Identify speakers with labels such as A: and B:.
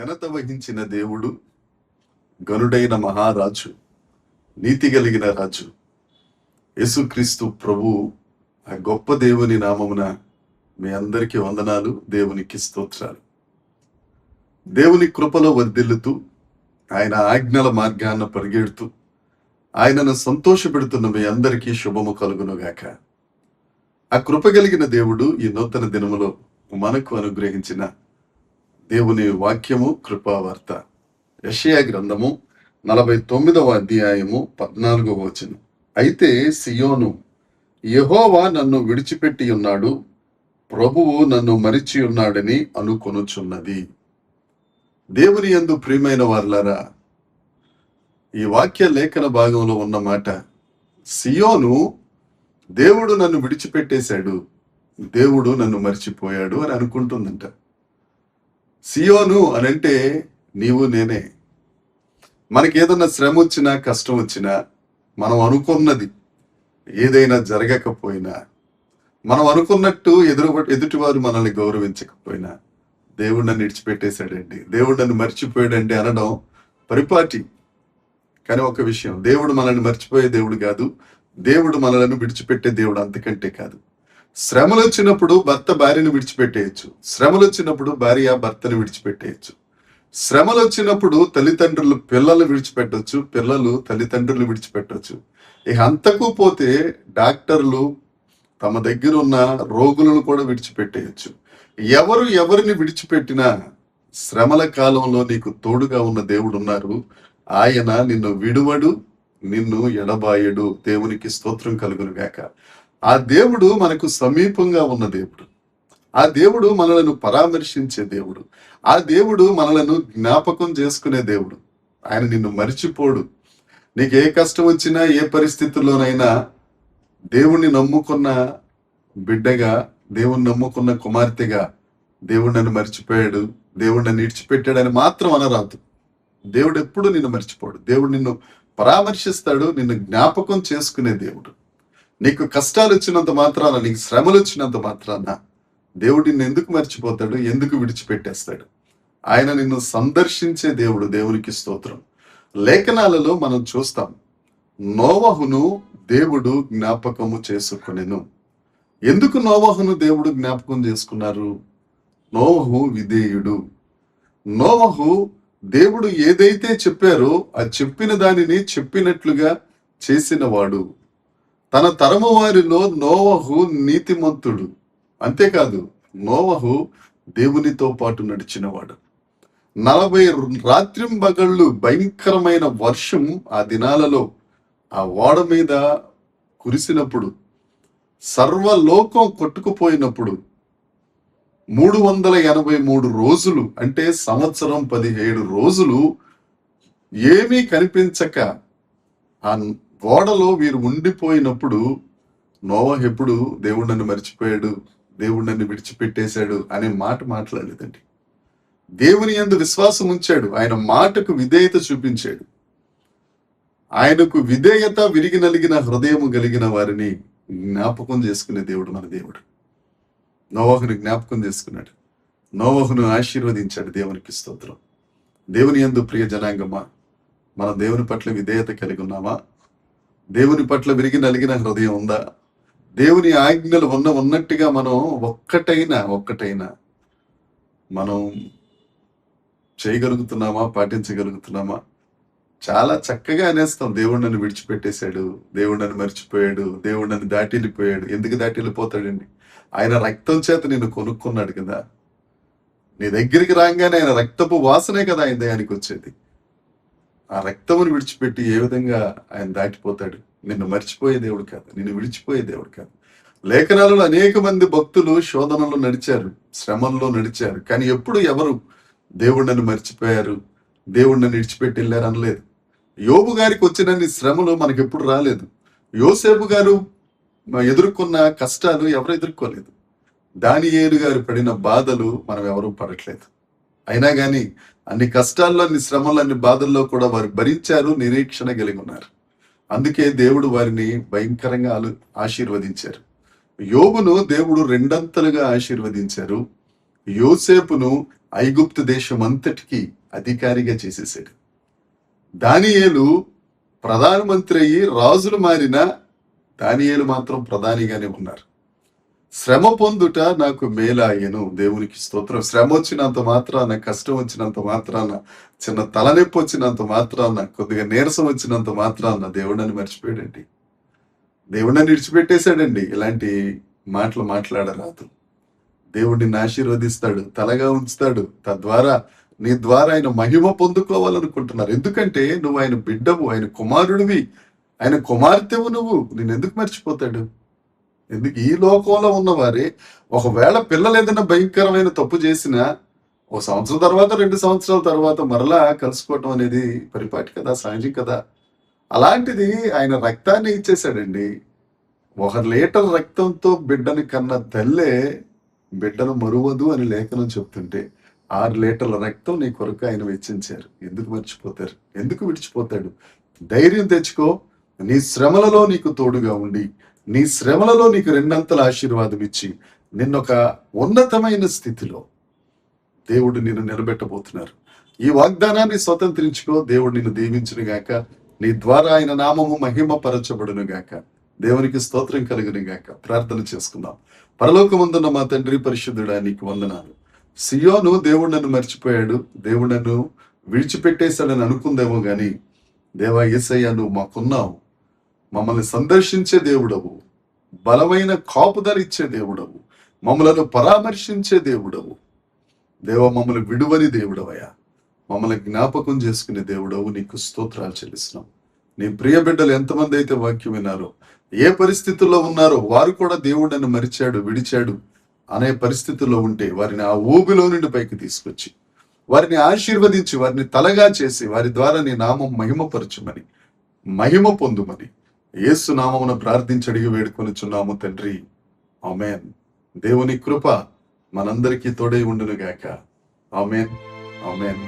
A: ఘనత వహించిన దేవుడు, గనుడైన మహారాజు, నీతి కలిగిన రాజు యేసుక్రీస్తు ప్రభు, ఆ గొప్ప దేవుని నామమున మీ అందరికీ వందనాలు, దేవునికి స్తోత్రాలు. దేవుని కృపలో వర్ధిల్లుతూ, ఆయన ఆజ్ఞల మార్గాన పరిగెడుతూ, ఆయనను సంతోషపెడుతున్న మీ అందరికీ శుభము కలుగునుగాక. ఆ కృప కలిగిన దేవుడు ఈ నూతన దినములో మనకు అనుగ్రహించిన దేవుని వాక్యము, కృపావార్త. యెషయా గ్రంథము 49వ అధ్యాయము 14వ వచనం. అయితే సియోను, యెహోవా నన్ను విడిచిపెట్టి ఉన్నాడు, ప్రభువు నన్ను మరిచి ఉన్నాడని అనుకొనుచున్నది. దేవుని యందు ప్రియమైన వారలారా, ఈ వాక్య లేఖన భాగంలో ఉన్న మాట, సియోను దేవుడు నన్ను విడిచిపెట్టేశాడు, దేవుడు నన్ను మర్చిపోయాడు అని అనుకుంటుందంట. సియోను అనంటే నీవు నేనే. మనకి ఏదన్నా శ్రమ వచ్చినా, కష్టం వచ్చినా, మనం అనుకున్నది ఏదైనా జరగకపోయినా, మనం అనుకున్నట్టు ఎదుటివారు మనల్ని గౌరవించకపోయినా, దేవుడు నన్ను విడిచిపెట్టేశాడండి, దేవుడు నన్ను మర్చిపోయాడండి అనడం పరిపాటి. కానీ ఒక విషయం, దేవుడు మనల్ని మర్చిపోయే దేవుడు కాదు, దేవుడు మనల్ని విడిచిపెట్టే దేవుడు అంతకంటే కాదు. శ్రమలు వచ్చినప్పుడు భర్త భార్యను విడిచిపెట్టేయచ్చు, శ్రమలు వచ్చినప్పుడు భార్య భర్తను విడిచిపెట్టేయచ్చు, శ్రమలు వచ్చినప్పుడు తల్లిదండ్రులు పిల్లలు విడిచిపెట్టవచ్చు, పిల్లలు తల్లిదండ్రులు విడిచిపెట్టవచ్చు. ఇక అంతకు పోతే డాక్టర్లు తమ దగ్గర ఉన్న రోగులను కూడా విడిచిపెట్టేయచ్చు. ఎవరు ఎవరిని విడిచిపెట్టినా శ్రమల కాలంలో నీకు తోడుగా ఉన్న దేవుడు ఉన్నారు. ఆయన నిన్ను విడువడు, నిన్ను ఎడబాయడు. దేవునికి స్తోత్రం కలుగును గాక. ఆ దేవుడు మనకు సమీపంగా ఉన్న దేవుడు, ఆ దేవుడు మనలను పరామర్శించే దేవుడు, ఆ దేవుడు మనలను జ్ఞాపకం చేసుకునే దేవుడు. ఆయన నిన్ను మరిచిపోడు. నీకు ఏ కష్టం వచ్చినా, ఏ పరిస్థితుల్లోనైనా దేవుణ్ణి నమ్ముకున్న బిడ్డగా, దేవుణ్ణి నమ్ముకున్న కుమార్తెగా, దేవుడు నన్ను మర్చిపోయాడు, దేవుడు నన్ను విడిచిపెట్టాడని మాత్రం అనరాదు. దేవుడు ఎప్పుడు నిన్ను మర్చిపోడు. దేవుడు నిన్ను పరామర్శిస్తాడు, నిన్ను జ్ఞాపకం చేసుకునే దేవుడు. నీకు కష్టాలు వచ్చినంత మాత్రాన, నీకు శ్రమలు వచ్చినంత మాత్రాన దేవుడు నిన్ను ఎందుకు మర్చిపోతాడు, ఎందుకు విడిచిపెట్టేస్తాడు? ఆయన నిన్ను సందర్శించే దేవుడు. దేవునికి స్తోత్రం. లేఖనాలలో మనం చూస్తాం, నోవహును దేవుడు జ్ఞాపకము చేసుకొనెను. ఎందుకు నోవహును దేవుడు జ్ఞాపకం చేసుకున్నారు? నోవహు విధేయుడు. నోవహు దేవుడు ఏదైతే చెప్పారో ఆ చెప్పిన దానిని చెప్పినట్లుగా చేసినవాడు. తన తరము వారిలో నోవహు నీతిమంతుడు. అంతేకాదు, నోవహు దేవునితో పాటు నడిచినవాడు. 40 రాత్రింబగళ్ళు భయంకరమైన వర్షం ఆ దినాలలో ఆ ఓడ మీద కురిసినప్పుడు, సర్వలోకం కొట్టుకుపోయినప్పుడు, 383 రోజులు అంటే సంవత్సరం 17 రోజులు ఏమీ కనిపించక ఆ ఓడలో వీరు ఉండిపోయినప్పుడు, నోవహు ఎప్పుడు దేవుడు నన్ను మర్చిపోయాడు, దేవుడు నన్ను విడిచిపెట్టేశాడు అనే మాట మాట్లాడలేదండి. దేవుని యందు విశ్వాసం ఉంచాడు, ఆయన మాటకు విధేయత చూపించాడు. ఆయనకు విధేయత విరిగి నలిగిన హృదయము కలిగిన వారిని జ్ఞాపకం చేసుకునే దేవుడు మన దేవుడు. నోవహును జ్ఞాపకం చేసుకున్నాడు, నోవహును ఆశీర్వదించాడు. దేవునికి స్తోత్రం. దేవుని యందు ప్రియ జనాంగమా, మన దేవుని పట్ల విధేయత కలిగి ఉన్నామా? దేవుని పట్ల విరిగి నలిగిన హృదయం ఉందా? దేవుని ఆజ్ఞలు ఉన్నట్టుగా మనం ఒక్కటైనా మనం చేయగలుగుతున్నామా, పాటించగలుగుతున్నామా? చాలా చక్కగా అనేస్తాం, దేవుడు నన్ను విడిచిపెట్టేశాడు, దేవుడు నన్ను మర్చిపోయాడు, దేవుడు నన్ను దాటిల్లిపోయాడు. ఎందుకు దాటిల్లిపోతాడండి? ఆయన రక్తం చేత నిన్ను కొనుక్కున్నాడు కదా. నీ దగ్గరికి రాగానే ఆయన రక్తపు వాసనే కదా ఆయన దయానికి వచ్చేది. ఆ రక్తమును విడిచిపెట్టి ఏ విధంగా ఆయన దాటిపోతాడు? నిన్ను మర్చిపోయే దేవుడు కాదు, నిన్ను విడిచిపోయే దేవుడు కాదు. లేఖనాలలో అనేక మంది భక్తులు శోధనలో నడిచారు, శ్రమల్లో నడిచారు. కానీ ఎప్పుడు ఎవరు దేవుడు నన్ను మర్చిపోయారు, దేవుడు నన్ను విడిచిపెట్టి వెళ్ళారు అనలేదు. యోబు గారికి వచ్చినన్ని శ్రమలు మనకు ఎప్పుడు రాలేదు. యోసేపు గారు ఎదుర్కొన్న కష్టాలు ఎవరు ఎదుర్కోలేదు. దానియేలు గారు పడిన బాధలు మనం ఎవరూ పడట్లేదు. అయినా కానీ అన్ని కష్టాల్లో, అన్ని శ్రమలు, అన్ని బాధల్లో కూడా వారు భరించారు, నిరీక్షణ కలిగి ఉన్నారు. అందుకే దేవుడు వారిని భయంకరంగా ఆశీర్వదించారు. యోబును దేవుడు రెండంతలుగా ఆశీర్వదించారు. యోసేపును ఐగుప్తు దేశం అంతటికి అధికారిగా చేసేసాడు. దానియేలు ప్రధానమంత్రి అయ్యి రాజులు మారిన దానియేలు మాత్రం ప్రధానిగానే ఉన్నారు. శ్రమ పొందుట నాకు మేలాయను. దేవునికి స్తోత్రం. శ్రమ వచ్చినంత మాత్రాన, కష్టం వచ్చినంత మాత్రాన, చిన్న తలనొప్పి వచ్చినంత మాత్రాన, కొద్దిగా నీరసం వచ్చినంత మాత్రాన దేవుడిని మర్చిపోయాడండి. దేవుడిని విడిచిపెట్టేశాడండి. ఇలాంటి మాటలు మాట్లాడరాదు. దేవుడు నిన్ను ఆశీర్వదిస్తాడు, తలగా ఉంచుతాడు. తద్వారా నీ ద్వారా ఆయన మహిమ పొందుకోవాలనుకుంటున్నారు. ఎందుకంటే నువ్వు ఆయన బిడ్డవు, ఆయన కుమారుడివి, ఆయన కుమార్తెవు. నువ్వు నిన్నెందుకు మర్చిపోతాడు? ఎందుకు? ఈ లోకంలో ఉన్నవారే ఒకవేళ పిల్లలు ఏదైనా భయంకరమైన తప్పు చేసినా 1 సంవత్సరం తర్వాత, 2 సంవత్సరాల తర్వాత మరలా కలుసుకోవటం అనేది పరిపాటి కదా, సహజం కదా. అలాంటిది ఆయన రక్తాన్ని ఇచ్చేశాడండి. 1 లీటర్ రక్తంతో బిడ్డని కన్న తల్లే బిడ్డను మరువదు అని లేఖనం చెప్తుంటే 6 లీటర్ల రక్తం నీ కొరకు ఆయన వెచ్చించారు. ఎందుకు మర్చిపోతారు? ఎందుకు విడిచిపోతాడు? ధైర్యం తెచ్చుకో. నీ శ్రమలలో నీకు తోడుగా ఉండి, నీ శ్రమలలో నీకు 2 అంతల ఆశీర్వాదం ఇచ్చి, నిన్నొక ఉన్నతమైన స్థితిలో దేవుడు నిన్ను నిలబెట్టబోతున్నారు. ఈ వాగ్దానాన్ని స్వతంత్రించుకో. దేవుడు నిన్ను దీవించును గాక. నీ ద్వారా ఆయన నామము మహిమ పరచబడును గాక. దేవునికి స్తోత్రం కలుగును గాక. ప్రార్థన చేసుకుందాం. పరలోకమందున్న మా తండ్రి పరిశుద్ధుడా, నీకు వందనాలు. సియోను దేవుడు నన్ను మర్చిపోయాడు, దేవుడు నన్ను విడిచిపెట్టేశాడని అనుకుందేమో గాని, దేవా యేసయ్య, నువ్వు మాకున్నావు. మమ్మల్ని సందర్శించే దేవుడవు, బలమైన కాపుదలిచ్చే దేవుడవు, మమ్మలను పరామర్శించే దేవుడవు. దేవ, మమ్మల్ని విడువని దేవుడవయ్యా, మమ్మల్ని జ్ఞాపకం చేసుకునే దేవుడవు. నీకు స్తోత్రాలు చెల్లిస్తున్నాం. నీ ప్రియ బిడ్డలు ఎంతమంది అయితే వాక్యం విన్నారో, ఏ పరిస్థితుల్లో ఉన్నారో, వారు కూడా దేవుడు నన్ను మరిచాడు, విడిచాడు అనే పరిస్థితుల్లో ఉంటే వారిని ఆ ఊబిలో నుండి పైకి తీసుకొచ్చి, వారిని ఆశీర్వదించి, వారిని తలగా చేసి, వారి ద్వారా నీ నామం మహిమపరచుమని, మహిమ పొందుమని యేసు నామమున ప్రార్థించి అడిగి వేడుకొనుచున్నాము తండ్రి. ఆమేన్. దేవుని కృప మనందరికీ తోడై ఉండును గాక. ఆమేన్. ఆమేన్.